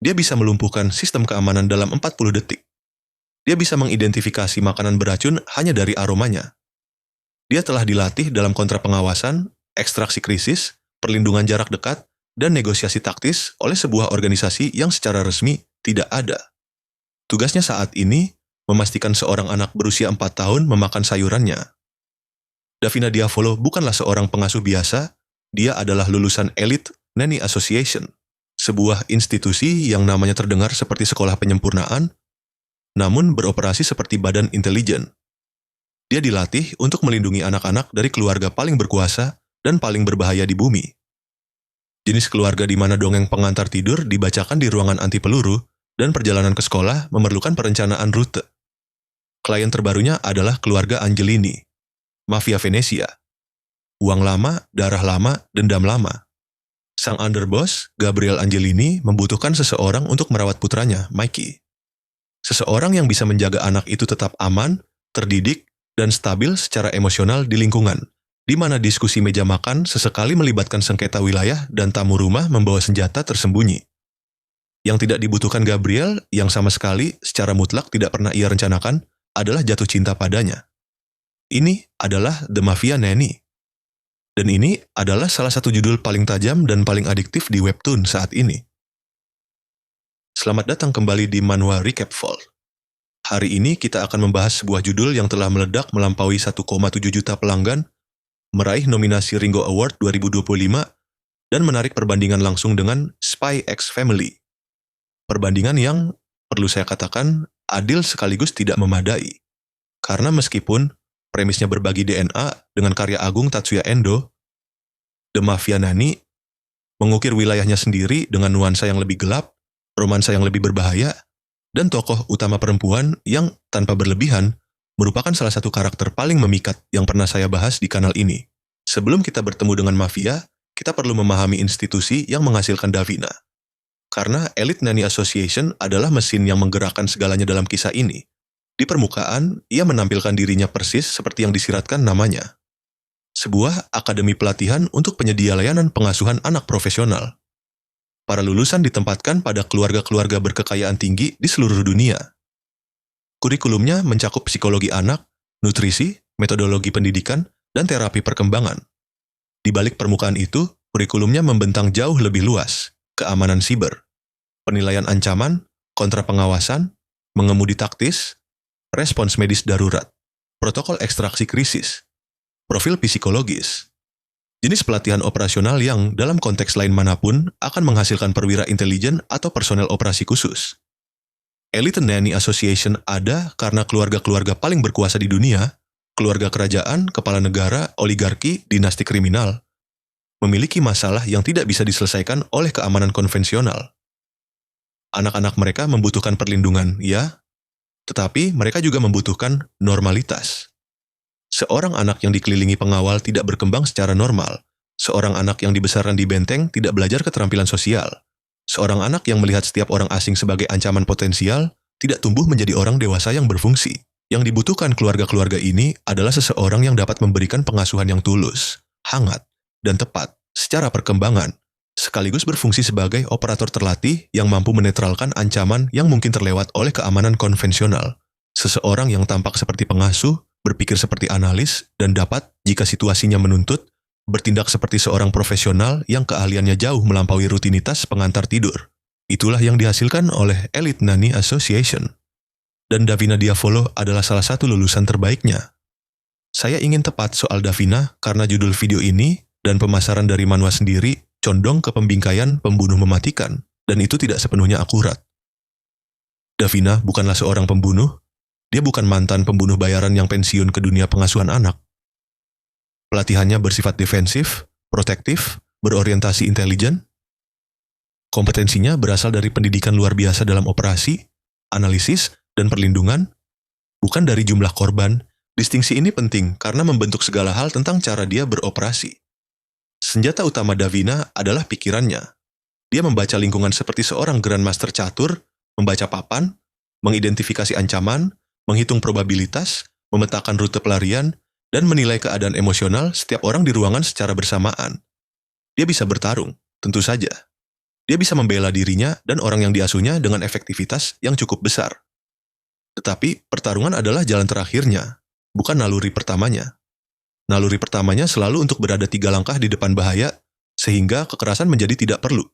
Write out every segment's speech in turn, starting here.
Dia bisa melumpuhkan sistem keamanan dalam 40 detik. Dia bisa mengidentifikasi makanan beracun hanya dari aromanya. Dia telah dilatih dalam kontrapengawasan, ekstraksi krisis, perlindungan jarak dekat, dan negosiasi taktis oleh sebuah organisasi yang secara resmi tidak ada. Tugasnya saat ini memastikan seorang anak berusia 4 tahun memakan sayurannya. Davina Diavolo bukanlah seorang pengasuh biasa, dia adalah lulusan Elite Nanny Association, sebuah institusi yang namanya terdengar seperti sekolah penyempurnaan, namun beroperasi seperti badan intelijen. Dia dilatih untuk melindungi anak-anak dari keluarga paling berkuasa dan paling berbahaya di bumi. Jenis keluarga di mana dongeng pengantar tidur dibacakan di ruangan anti peluru dan perjalanan ke sekolah memerlukan perencanaan rute. Klien terbarunya adalah keluarga Angelini, mafia Venesia. Uang lama, darah lama, dendam lama. Sang underboss, Gabriel Angelini, membutuhkan seseorang untuk merawat putranya, Mikey. Seseorang yang bisa menjaga anak itu tetap aman, terdidik, dan stabil secara emosional di lingkungan, di mana diskusi meja makan sesekali melibatkan sengketa wilayah dan tamu rumah membawa senjata tersembunyi. Yang tidak dibutuhkan Gabriel, yang sama sekali secara mutlak tidak pernah ia rencanakan, adalah jatuh cinta padanya. Ini adalah The Mafia Nanny. Dan ini adalah salah satu judul paling tajam dan paling adiktif di webtoon saat ini. Selamat datang kembali di Manhwa Recap Vault. Hari ini kita akan membahas sebuah judul yang telah meledak melampaui 1,7 juta pelanggan, meraih nominasi Ringo Award 2025, dan menarik perbandingan langsung dengan Spy X Family. Perbandingan yang, perlu saya katakan, adil sekaligus tidak memadai. Karena meskipun premisnya berbagi DNA dengan karya agung Tatsuya Endo, The Mafia Nanny mengukir wilayahnya sendiri dengan nuansa yang lebih gelap, romansa yang lebih berbahaya, dan tokoh utama perempuan yang tanpa berlebihan merupakan salah satu karakter paling memikat yang pernah saya bahas di kanal ini. Sebelum kita bertemu dengan mafia, kita perlu memahami institusi yang menghasilkan Davina. Karena Elite Nanny Association adalah mesin yang menggerakkan segalanya dalam kisah ini. Di permukaan, ia menampilkan dirinya persis seperti yang disiratkan namanya. Sebuah akademi pelatihan untuk penyedia layanan pengasuhan anak profesional. Para lulusan ditempatkan pada keluarga-keluarga berkekayaan tinggi di seluruh dunia. Kurikulumnya mencakup psikologi anak, nutrisi, metodologi pendidikan, dan terapi perkembangan. Di balik permukaan itu, kurikulumnya membentang jauh lebih luas. Keamanan siber, penilaian ancaman, kontrapengawasan, mengemudi taktis, respons medis darurat, protokol ekstraksi krisis, profil psikologis. Jenis pelatihan operasional yang dalam konteks lain manapun akan menghasilkan perwira intelijen atau personel operasi khusus. Elite Nanny Association ada karena keluarga-keluarga paling berkuasa di dunia, keluarga kerajaan, kepala negara, oligarki, dinasti kriminal, memiliki masalah yang tidak bisa diselesaikan oleh keamanan konvensional. Anak-anak mereka membutuhkan perlindungan, ya, tetapi mereka juga membutuhkan normalitas. Seorang anak yang dikelilingi pengawal tidak berkembang secara normal. Seorang anak yang dibesarkan di benteng tidak belajar keterampilan sosial. Seorang anak yang melihat setiap orang asing sebagai ancaman potensial tidak tumbuh menjadi orang dewasa yang berfungsi. Yang dibutuhkan keluarga-keluarga ini adalah seseorang yang dapat memberikan pengasuhan yang tulus, hangat, dan tepat secara perkembangan, sekaligus berfungsi sebagai operator terlatih yang mampu menetralkan ancaman yang mungkin terlewat oleh keamanan konvensional. Seseorang yang tampak seperti pengasuh, berpikir seperti analis, dan dapat, jika situasinya menuntut, bertindak seperti seorang profesional yang keahliannya jauh melampaui rutinitas pengantar tidur. Itulah yang dihasilkan oleh Elite Nanny Association. Dan Davina Diavolo adalah salah satu lulusan terbaiknya. Saya ingin tepat soal Davina karena judul video ini dan pemasaran dari Manhwa sendiri condong ke pembingkaian pembunuh mematikan, dan itu tidak sepenuhnya akurat. Davina bukanlah seorang pembunuh, dia bukan mantan pembunuh bayaran yang pensiun ke dunia pengasuhan anak. Pelatihannya bersifat defensif, protektif, berorientasi intelijen. Kompetensinya berasal dari pendidikan luar biasa dalam operasi, analisis, dan perlindungan, bukan dari jumlah korban. Distingsi ini penting karena membentuk segala hal tentang cara dia beroperasi. Senjata utama Davina adalah pikirannya. Dia membaca lingkungan seperti seorang grandmaster catur, membaca papan, mengidentifikasi ancaman, menghitung probabilitas, memetakan rute pelarian, dan menilai keadaan emosional setiap orang di ruangan secara bersamaan. Dia bisa bertarung, tentu saja. Dia bisa membela dirinya dan orang yang diasuhnya dengan efektivitas yang cukup besar. Tetapi pertarungan adalah jalan terakhirnya, bukan naluri pertamanya. Naluri pertamanya selalu untuk berada 3 langkah di depan bahaya, sehingga kekerasan menjadi tidak perlu.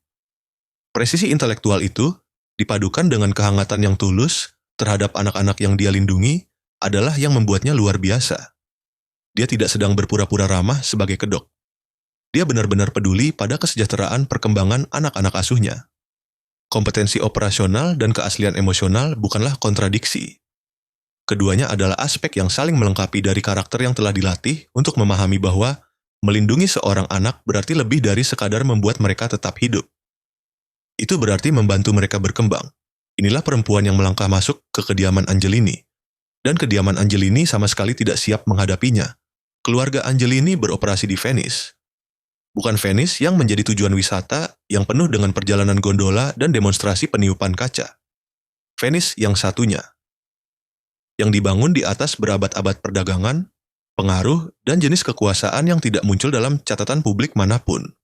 Presisi intelektual itu, dipadukan dengan kehangatan yang tulus terhadap anak-anak yang dia lindungi, adalah yang membuatnya luar biasa. Dia tidak sedang berpura-pura ramah sebagai kedok. Dia benar-benar peduli pada kesejahteraan perkembangan anak-anak asuhnya. Kompetensi operasional dan keaslian emosional bukanlah kontradiksi. Keduanya adalah aspek yang saling melengkapi dari karakter yang telah dilatih untuk memahami bahwa melindungi seorang anak berarti lebih dari sekadar membuat mereka tetap hidup. Itu berarti membantu mereka berkembang. Inilah perempuan yang melangkah masuk ke kediaman Angelini. Dan kediaman Angelini sama sekali tidak siap menghadapinya. Keluarga Angelini beroperasi di Venice. Bukan Venice yang menjadi tujuan wisata yang penuh dengan perjalanan gondola dan demonstrasi peniupan kaca. Venice yang satunya. Yang dibangun di atas berabad-abad perdagangan, pengaruh, dan jenis kekuasaan yang tidak muncul dalam catatan publik manapun.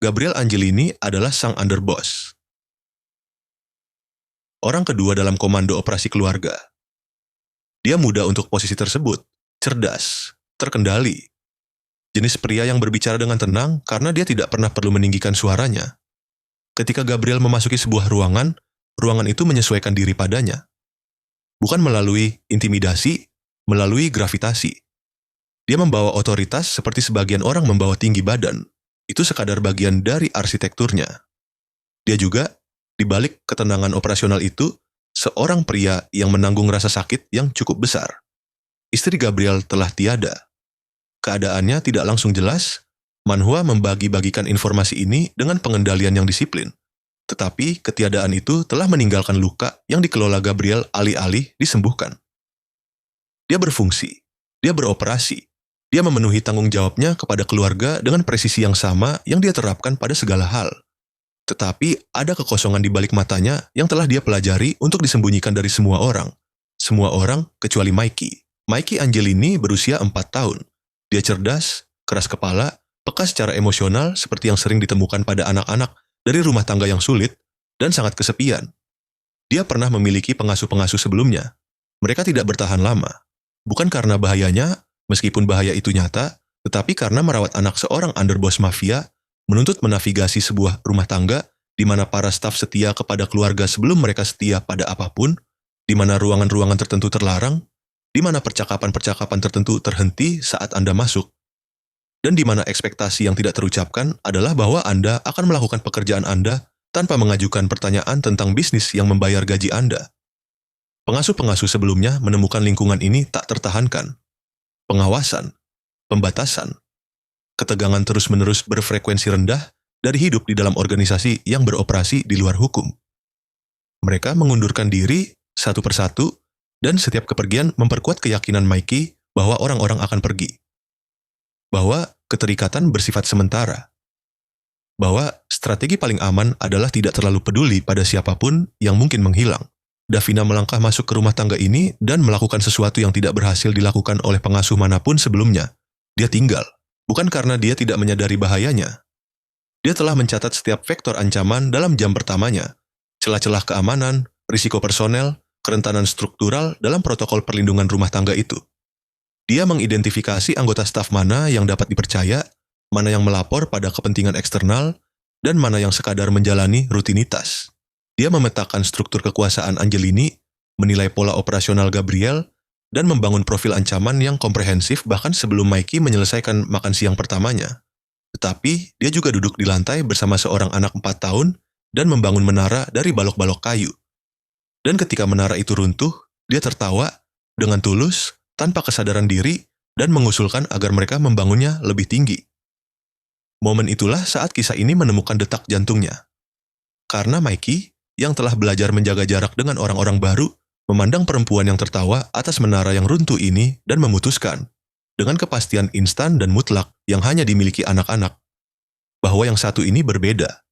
Gabriel Angelini adalah sang underboss. Orang kedua dalam komando operasi keluarga. Dia muda untuk posisi tersebut, cerdas, terkendali. Jenis pria yang berbicara dengan tenang karena dia tidak pernah perlu meninggikan suaranya. Ketika Gabriel memasuki sebuah ruangan itu menyesuaikan diri padanya. Bukan melalui intimidasi, melalui gravitasi. Dia membawa otoritas seperti sebagian orang membawa tinggi badan. Itu sekadar bagian dari arsitekturnya. Dia juga, di balik ketenangan operasional itu, seorang pria yang menanggung rasa sakit yang cukup besar. Istri Gabriel telah tiada. Keadaannya tidak langsung jelas, Manhua membagi-bagikan informasi ini dengan pengendalian yang disiplin. Tetapi ketiadaan itu telah meninggalkan luka yang dikelola Gabriel alih-alih disembuhkan. Dia berfungsi, dia beroperasi, dia memenuhi tanggung jawabnya kepada keluarga dengan presisi yang sama yang dia terapkan pada segala hal. Tetapi ada kekosongan di balik matanya yang telah dia pelajari untuk disembunyikan dari semua orang. Semua orang kecuali Mikey. Mikey Angelini berusia 4 tahun. Dia cerdas, keras kepala, peka secara emosional seperti yang sering ditemukan pada anak-anak dari rumah tangga yang sulit, dan sangat kesepian. Dia pernah memiliki pengasuh-pengasuh sebelumnya. Mereka tidak bertahan lama. Bukan karena bahayanya, meskipun bahaya itu nyata, tetapi karena merawat anak seorang underboss mafia, menuntut menavigasi sebuah rumah tangga di mana para staf setia kepada keluarga sebelum mereka setia pada apapun, di mana ruangan-ruangan tertentu terlarang, di mana percakapan-percakapan tertentu terhenti saat Anda masuk, dan di mana ekspektasi yang tidak terucapkan adalah bahwa Anda akan melakukan pekerjaan Anda tanpa mengajukan pertanyaan tentang bisnis yang membayar gaji Anda. Pengasuh-pengasuh sebelumnya menemukan lingkungan ini tak tertahankan. Pengawasan, pembatasan, ketegangan terus-menerus berfrekuensi rendah dari hidup di dalam organisasi yang beroperasi di luar hukum. Mereka mengundurkan diri satu persatu, dan setiap kepergian memperkuat keyakinan Mikey bahwa orang-orang akan pergi. Bahwa keterikatan bersifat sementara. Bahwa strategi paling aman adalah tidak terlalu peduli pada siapapun yang mungkin menghilang. Davina melangkah masuk ke rumah tangga ini dan melakukan sesuatu yang tidak berhasil dilakukan oleh pengasuh manapun sebelumnya. Dia tinggal, bukan karena dia tidak menyadari bahayanya. Dia telah mencatat setiap vektor ancaman dalam jam pertamanya, celah-celah keamanan, risiko personel, kerentanan struktural dalam protokol perlindungan rumah tangga itu. Dia mengidentifikasi anggota staf mana yang dapat dipercaya, mana yang melapor pada kepentingan eksternal, dan mana yang sekadar menjalani rutinitas. Dia memetakan struktur kekuasaan Angelini, menilai pola operasional Gabriel, dan membangun profil ancaman yang komprehensif bahkan sebelum Mikey menyelesaikan makan siang pertamanya. Tetapi, dia juga duduk di lantai bersama seorang anak 4 tahun dan membangun menara dari balok-balok kayu. Dan ketika menara itu runtuh, dia tertawa dengan tulus, tanpa kesadaran diri, dan mengusulkan agar mereka membangunnya lebih tinggi. Momen itulah saat kisah ini menemukan detak jantungnya. Karena Mikey, yang telah belajar menjaga jarak dengan orang-orang baru, memandang perempuan yang tertawa atas menara yang runtuh ini dan memutuskan, dengan kepastian instan dan mutlak yang hanya dimiliki anak-anak, bahwa yang satu ini berbeda.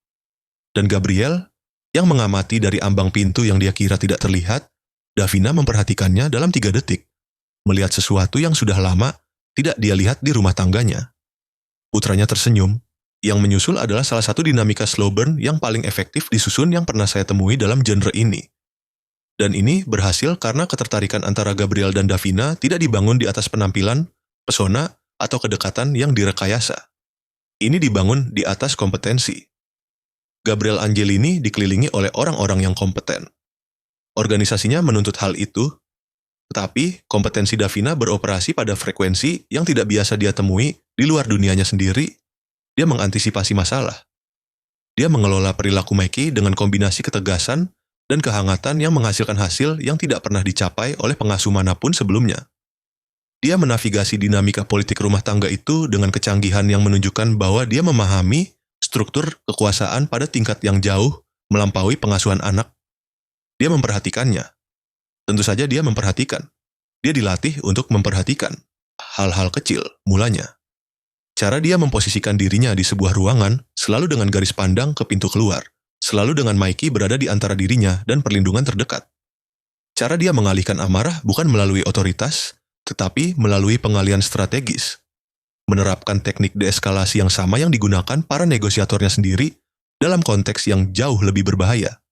Dan Gabriel, yang mengamati dari ambang pintu yang dia kira tidak terlihat, Davina memperhatikannya dalam 3 detik, melihat sesuatu yang sudah lama tidak dia lihat di rumah tangganya. Putranya tersenyum, Yang menyusul adalah salah satu dinamika slow burn yang paling efektif disusun yang pernah saya temui dalam genre ini. Dan ini berhasil karena ketertarikan antara Gabriel dan Davina tidak dibangun di atas penampilan, pesona, atau kedekatan yang direkayasa. Ini dibangun di atas kompetensi. Gabriel Angelini dikelilingi oleh orang-orang yang kompeten. Organisasinya menuntut hal itu, tetapi kompetensi Davina beroperasi pada frekuensi yang tidak biasa dia temui di luar dunianya sendiri. Dia mengantisipasi masalah. Dia mengelola perilaku Mikey dengan kombinasi ketegasan dan kehangatan yang menghasilkan hasil yang tidak pernah dicapai oleh pengasuh manapun sebelumnya. Dia menavigasi dinamika politik rumah tangga itu dengan kecanggihan yang menunjukkan bahwa dia memahami struktur kekuasaan pada tingkat yang jauh melampaui pengasuhan anak. Dia memperhatikannya. Tentu saja dia memperhatikan. Dia dilatih untuk memperhatikan hal-hal kecil mulanya. Cara dia memposisikan dirinya di sebuah ruangan selalu dengan garis pandang ke pintu keluar, selalu dengan Mikey berada di antara dirinya dan perlindungan terdekat. Cara dia mengalihkan amarah bukan melalui otoritas, tetapi melalui pengalihan strategis. Menerapkan teknik deeskalasi yang sama yang digunakan para negosiatornya sendiri dalam konteks yang jauh lebih berbahaya.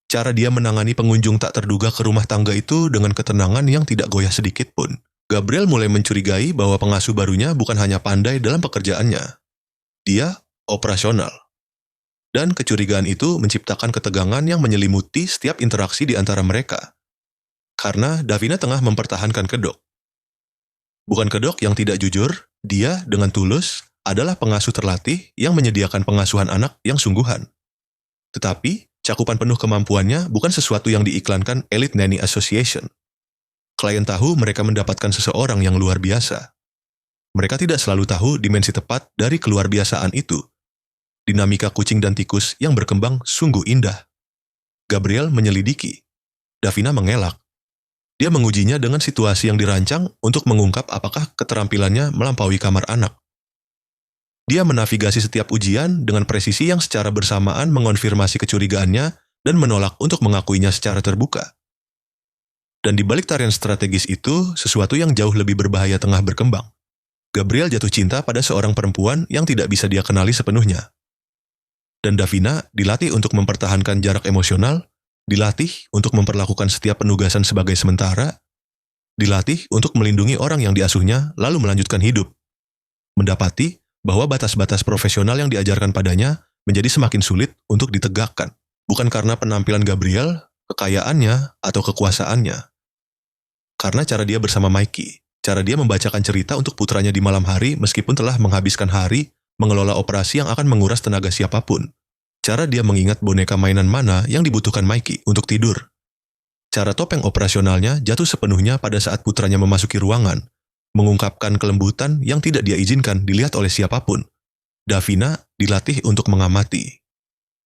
Cara dia menangani pengunjung tak terduga ke rumah tangga itu dengan ketenangan yang tidak goyah sedikit pun. Gabriel mulai mencurigai bahwa pengasuh barunya bukan hanya pandai dalam pekerjaannya. Dia operasional. Dan kecurigaan itu menciptakan ketegangan yang menyelimuti setiap interaksi di antara mereka. Karena Davina tengah mempertahankan kedok. Bukan kedok yang tidak jujur, dia dengan tulus adalah pengasuh terlatih yang menyediakan pengasuhan anak yang sungguhan. Tetapi, cakupan penuh kemampuannya bukan sesuatu yang diiklankan Elite Nanny Association. Klien tahu mereka mendapatkan seseorang yang luar biasa. Mereka tidak selalu tahu dimensi tepat dari keluarbiasaan itu. Dinamika kucing dan tikus yang berkembang sungguh indah. Gabriel menyelidiki. Davina mengelak. Dia mengujinya dengan situasi yang dirancang untuk mengungkap apakah keterampilannya melampaui kamar anak. Dia menavigasi setiap ujian dengan presisi yang secara bersamaan mengonfirmasi kecurigaannya dan menolak untuk mengakuinya secara terbuka. Dan di balik tarian strategis itu, sesuatu yang jauh lebih berbahaya tengah berkembang. Gabriel jatuh cinta pada seorang perempuan yang tidak bisa dia kenali sepenuhnya. Dan Davina dilatih untuk mempertahankan jarak emosional, dilatih untuk memperlakukan setiap penugasan sebagai sementara, dilatih untuk melindungi orang yang diasuhnya lalu melanjutkan hidup. Mendapati bahwa batas-batas profesional yang diajarkan padanya menjadi semakin sulit untuk ditegakkan, bukan karena penampilan Gabriel, kekayaannya, atau kekuasaannya. Karena cara dia bersama Mikey, cara dia membacakan cerita untuk putranya di malam hari meskipun telah menghabiskan hari mengelola operasi yang akan menguras tenaga siapapun. Cara dia mengingat boneka mainan mana yang dibutuhkan Mikey untuk tidur. Cara topeng operasionalnya jatuh sepenuhnya pada saat putranya memasuki ruangan, mengungkapkan kelembutan yang tidak dia izinkan dilihat oleh siapapun. Davina dilatih untuk mengamati.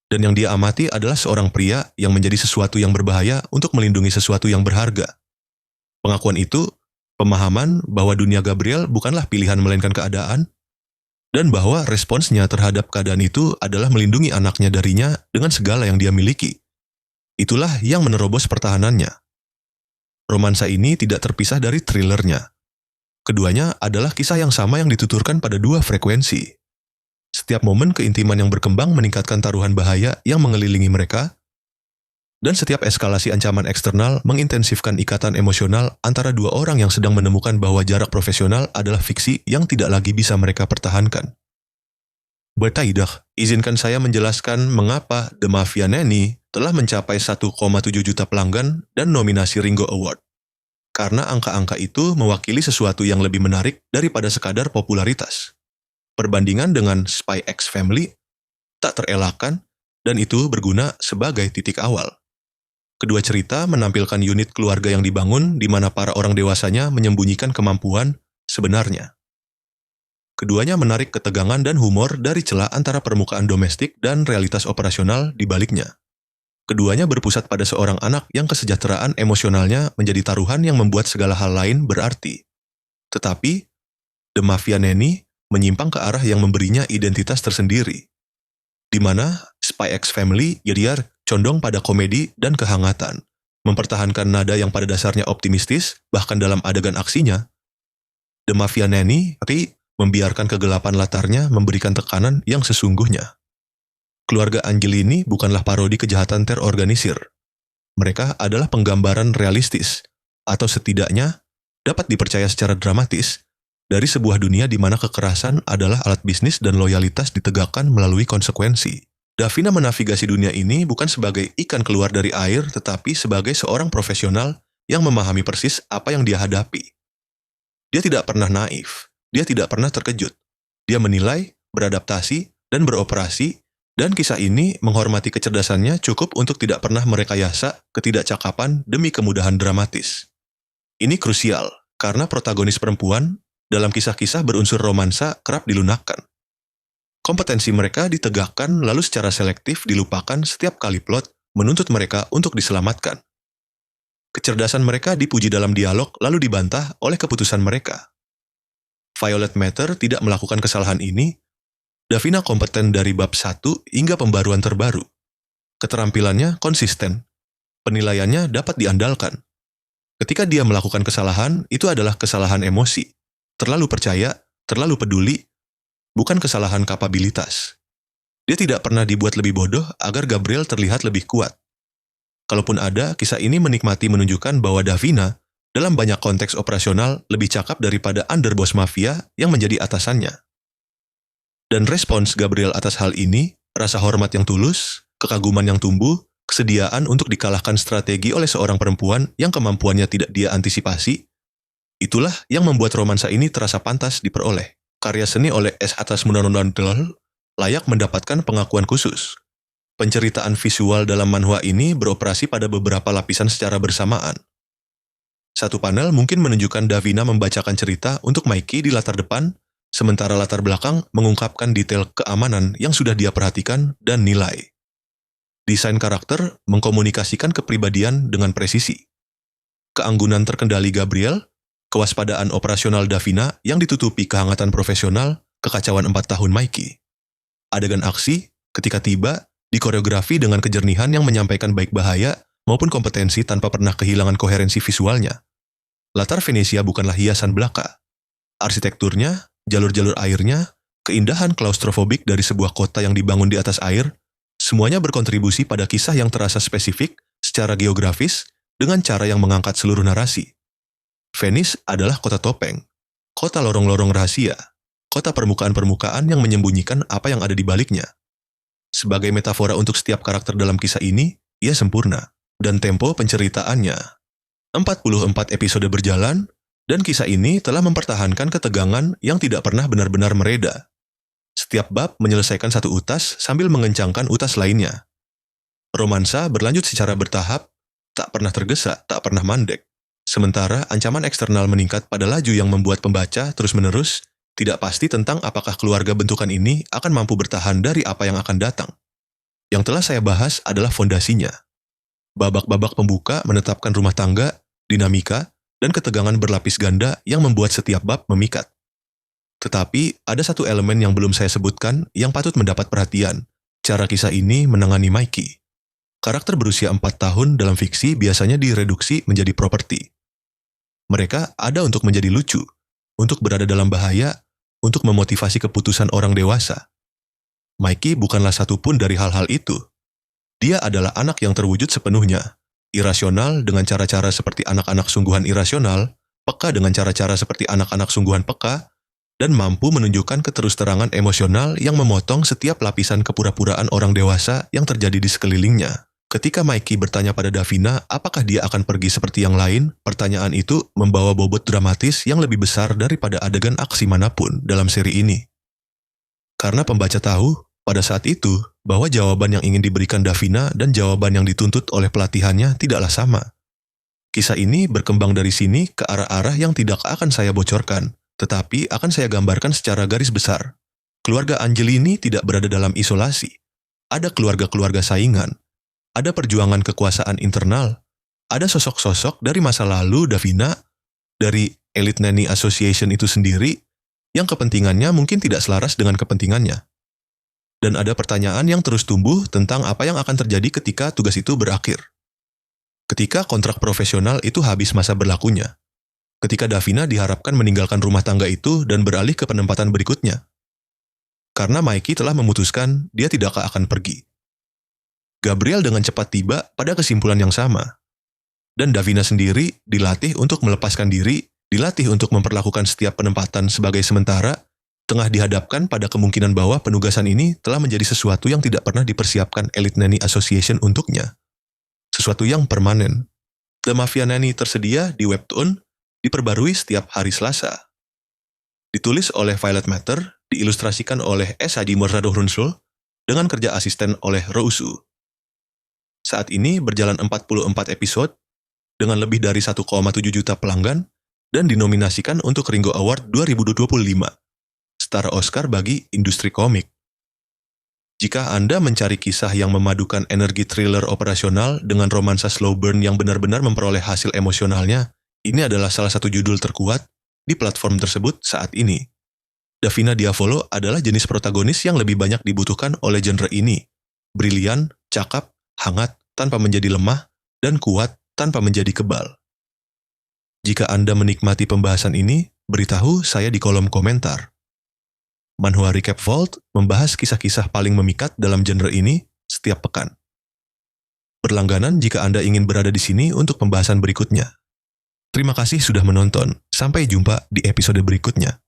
Dan yang dia amati adalah seorang pria yang menjadi sesuatu yang berbahaya untuk melindungi sesuatu yang berharga. Pengakuan itu, pemahaman bahwa dunia Gabriel bukanlah pilihan melainkan keadaan, dan bahwa responsnya terhadap keadaan itu adalah melindungi anaknya darinya dengan segala yang dia miliki. Itulah yang menerobos pertahanannya. Romansa ini tidak terpisah dari thrillernya. Keduanya adalah kisah yang sama yang dituturkan pada dua frekuensi. Setiap momen keintiman yang berkembang meningkatkan taruhan bahaya yang mengelilingi mereka, dan setiap eskalasi ancaman eksternal mengintensifkan ikatan emosional antara dua orang yang sedang menemukan bahwa jarak profesional adalah fiksi yang tidak lagi bisa mereka pertahankan. Bertaidah, izinkan saya menjelaskan mengapa The Mafia Nanny telah mencapai 1,7 juta pelanggan dan nominasi Ringo Award. Karena angka-angka itu mewakili sesuatu yang lebih menarik daripada sekadar popularitas. Perbandingan dengan Spy X Family tak terelakkan, dan itu berguna sebagai titik awal. Kedua cerita menampilkan unit keluarga yang dibangun di mana para orang dewasanya menyembunyikan kemampuan sebenarnya. Keduanya menarik ketegangan dan humor dari celah antara permukaan domestik dan realitas operasional di baliknya. Keduanya berpusat pada seorang anak yang kesejahteraan emosionalnya menjadi taruhan yang membuat segala hal lain berarti. Tetapi, The Mafia Nanny menyimpang ke arah yang memberinya identitas tersendiri, di mana Spy X Family condong pada komedi dan kehangatan, mempertahankan nada yang pada dasarnya optimistis bahkan dalam adegan aksinya. The Mafia Nanny membiarkan kegelapan latarnya memberikan tekanan yang sesungguhnya. Keluarga Angelini bukanlah parodi kejahatan terorganisir. Mereka adalah penggambaran realistis, atau setidaknya dapat dipercaya secara dramatis, dari sebuah dunia di mana kekerasan adalah alat bisnis dan loyalitas ditegakkan melalui konsekuensi. Davina menavigasi dunia ini bukan sebagai ikan keluar dari air, tetapi sebagai seorang profesional yang memahami persis apa yang dia hadapi. Dia tidak pernah naif, dia tidak pernah terkejut. Dia menilai, beradaptasi, dan beroperasi, dan kisah ini menghormati kecerdasannya cukup untuk tidak pernah merekayasa ketidakcakapan demi kemudahan dramatis. Ini krusial, karena protagonis perempuan dalam kisah-kisah berunsur romansa kerap dilunakkan. Kompetensi mereka ditegakkan lalu secara selektif dilupakan setiap kali plot menuntut mereka untuk diselamatkan. Kecerdasan mereka dipuji dalam dialog lalu dibantah oleh keputusan mereka. Violet Matter tidak melakukan kesalahan ini. Davina kompeten dari bab 1 hingga pembaruan terbaru. Keterampilannya konsisten. Penilaiannya dapat diandalkan. Ketika dia melakukan kesalahan, itu adalah kesalahan emosi. Terlalu percaya, terlalu peduli, bukan kesalahan kapabilitas. Dia tidak pernah dibuat lebih bodoh agar Gabriel terlihat lebih kuat. Kalaupun ada, kisah ini menikmati menunjukkan bahwa Davina, dalam banyak konteks operasional, lebih cakap daripada underboss mafia yang menjadi atasannya. Dan respons Gabriel atas hal ini, rasa hormat yang tulus, kekaguman yang tumbuh, kesediaan untuk dikalahkan strategi oleh seorang perempuan yang kemampuannya tidak dia antisipasi, itulah yang membuat romansa ini terasa pantas diperoleh. Karya seni oleh S. Atas Munanondantol layak mendapatkan pengakuan khusus. Penceritaan visual dalam manhwa ini beroperasi pada beberapa lapisan secara bersamaan. Satu panel mungkin menunjukkan Davina membacakan cerita untuk Mikey di latar depan, sementara latar belakang mengungkapkan detail keamanan yang sudah dia perhatikan dan nilai. Desain karakter mengkomunikasikan kepribadian dengan presisi. Keanggunan terkendali Gabriel, kewaspadaan operasional Davina yang ditutupi kehangatan profesional, kekacauan 4 tahun Mikey. Adegan aksi, ketika tiba, dikoreografi dengan kejernihan yang menyampaikan baik bahaya maupun kompetensi tanpa pernah kehilangan koherensi visualnya. Latar Venesia bukanlah hiasan belaka. Arsitekturnya, jalur-jalur airnya, keindahan klaustrofobik dari sebuah kota yang dibangun di atas air, semuanya berkontribusi pada kisah yang terasa spesifik secara geografis dengan cara yang mengangkat seluruh narasi. Venice adalah kota topeng, kota lorong-lorong rahasia, kota permukaan-permukaan yang menyembunyikan apa yang ada di baliknya. Sebagai metafora untuk setiap karakter dalam kisah ini, ia sempurna, dan tempo penceritaannya. 44 episode berjalan, dan kisah ini telah mempertahankan ketegangan yang tidak pernah benar-benar mereda. Setiap bab menyelesaikan satu utas sambil mengencangkan utas lainnya. Romansa berlanjut secara bertahap, tak pernah tergesa, tak pernah mandek. Sementara ancaman eksternal meningkat pada laju yang membuat pembaca terus-menerus tidak pasti tentang apakah keluarga bentukan ini akan mampu bertahan dari apa yang akan datang. Yang telah saya bahas adalah fondasinya. Babak-babak pembuka menetapkan rumah tangga, dinamika, dan ketegangan berlapis ganda yang membuat setiap bab memikat. Tetapi, ada satu elemen yang belum saya sebutkan yang patut mendapat perhatian. Cara kisah ini menangani Mikey. Karakter berusia 4 tahun dalam fiksi biasanya direduksi menjadi properti. Mereka ada untuk menjadi lucu, untuk berada dalam bahaya, untuk memotivasi keputusan orang dewasa. Mikey bukanlah satupun dari hal-hal itu. Dia adalah anak yang terwujud sepenuhnya, irasional dengan cara-cara seperti anak-anak sungguhan irasional, peka dengan cara-cara seperti anak-anak sungguhan peka, dan mampu menunjukkan keterus-terangan emosional yang memotong setiap lapisan kepura-puraan orang dewasa yang terjadi di sekelilingnya. Ketika Mikey bertanya pada Davina apakah dia akan pergi seperti yang lain, pertanyaan itu membawa bobot dramatis yang lebih besar daripada adegan aksi manapun dalam seri ini. Karena pembaca tahu, pada saat itu, bahwa jawaban yang ingin diberikan Davina dan jawaban yang dituntut oleh pelatihannya tidaklah sama. Kisah ini berkembang dari sini ke arah-arah yang tidak akan saya bocorkan, tetapi akan saya gambarkan secara garis besar. Keluarga Angelini tidak berada dalam isolasi. Ada keluarga-keluarga saingan. Ada perjuangan kekuasaan internal. Ada sosok-sosok dari masa lalu Davina, dari Elite Nanny Association itu sendiri, yang kepentingannya mungkin tidak selaras dengan kepentingannya. Dan ada pertanyaan yang terus tumbuh tentang apa yang akan terjadi ketika tugas itu berakhir. Ketika kontrak profesional itu habis masa berlakunya. ketika Davina diharapkan meninggalkan rumah tangga itu dan beralih ke penempatan berikutnya. Karena Mikey telah memutuskan dia tidak akan pergi. Gabriel dengan cepat tiba pada kesimpulan yang sama. Dan Davina sendiri dilatih untuk melepaskan diri, dilatih untuk memperlakukan setiap penempatan sebagai sementara, tengah dihadapkan pada kemungkinan bahwa penugasan ini telah menjadi sesuatu yang tidak pernah dipersiapkan Elite Nanny Association untuknya. Sesuatu yang permanen. The Mafia Nanny tersedia di Webtoon, diperbarui setiap hari Selasa. Ditulis oleh Violet Matter, diilustrasikan oleh S. Hadi Murtado Hrunsul, dengan kerja asisten oleh Rousu. Saat ini berjalan 44 episode, dengan lebih dari 1,7 juta pelanggan, dan dinominasikan untuk Ringo Award 2025, setara Oscar bagi industri komik. Jika Anda mencari kisah yang memadukan energi thriller operasional dengan romansa slow burn yang benar-benar memperoleh hasil emosionalnya, ini adalah salah satu judul terkuat di platform tersebut saat ini. Davina Diavolo adalah jenis protagonis yang lebih banyak dibutuhkan oleh genre ini. Brilian, cakap, hangat, tanpa menjadi lemah, dan kuat tanpa menjadi kebal. Jika Anda menikmati pembahasan ini, beritahu saya di kolom komentar. Manhwa Recap Vault membahas kisah-kisah paling memikat dalam genre ini setiap pekan. Berlangganan jika Anda ingin berada di sini untuk pembahasan berikutnya. Terima kasih sudah menonton. Sampai jumpa di episode berikutnya.